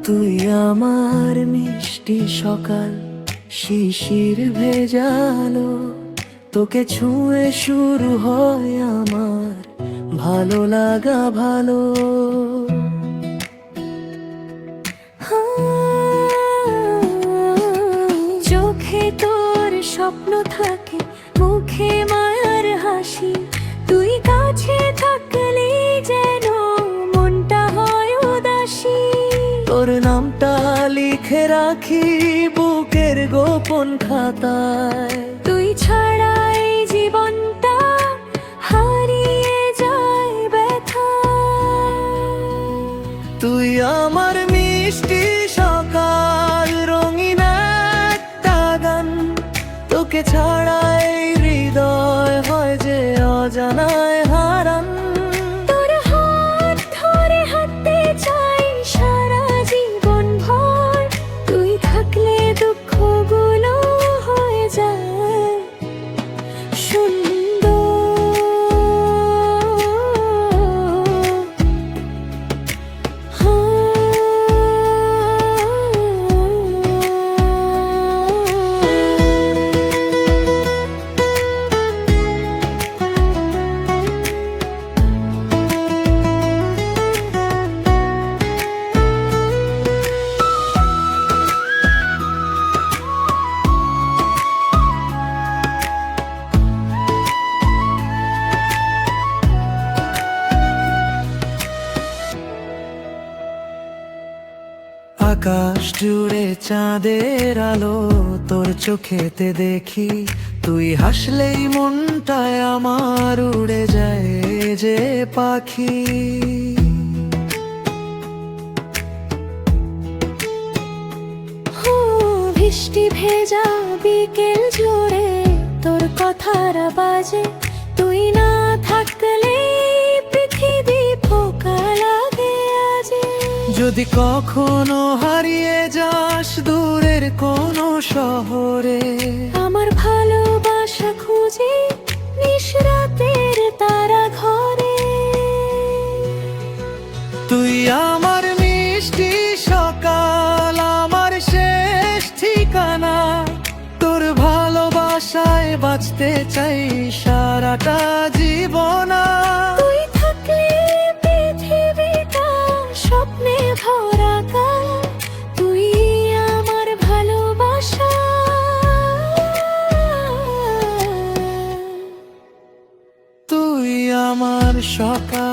তুই আমার মিষ্টি সকাল, শিশির ভেজালো, তোকে ছুঁয়ে শুরু হয় আমার ভালো লাগা ভালো। চোখে তোর স্বপ্ন থাকে, মুখে মায়ার হাসি, তুই কাছে থাকলে যেন মনটা হয় উদাসী। তোর নামটা লিখে রাখি বুকের গোপন খাতায়, তুই ছাড়া এই জীবনটা হারিয়ে যায় ব্যথায়। তুই আমার মিষ্টি সকাল, রঙিন একটা গান, তোকে ছাড়া এই হৃদয় হয় যে অজানায় হারান। তোর হাত ধরে হাঁটতে চাই সারা জীবন ভর, তুই থাকলে দুঃখগুলো হয়ে যায় সুন্দর। আকাশ জুড়ে চাঁদের আলো তোর চোখেতে দেখি, তুই হাসলেই মনটায় আমার উড়ে যায় যে পাখি। বৃষ্টি ভেজা বিকেল জুড়ে তোর কথার বাজে, তুই না থাকলে পৃথিবী ফোকা লাগে আজে। যদি কখনো হারিয়ে যাস দূরের কোনো শহরে, আমার ভালোবাসা খুঁজে নিশরাতের তারা ঘরে। তুই আমার মিষ্টি সকাল, আমার শেষ ঠিকানা, তোর ভালোবাসায় বাঁচতে চাই সারাটা জীবন। তুই থাকলে পৃথিবীটা স্বপ্নে ভরা কাল, তুই আমার ভালোবাসা, তুই আমার সকাল।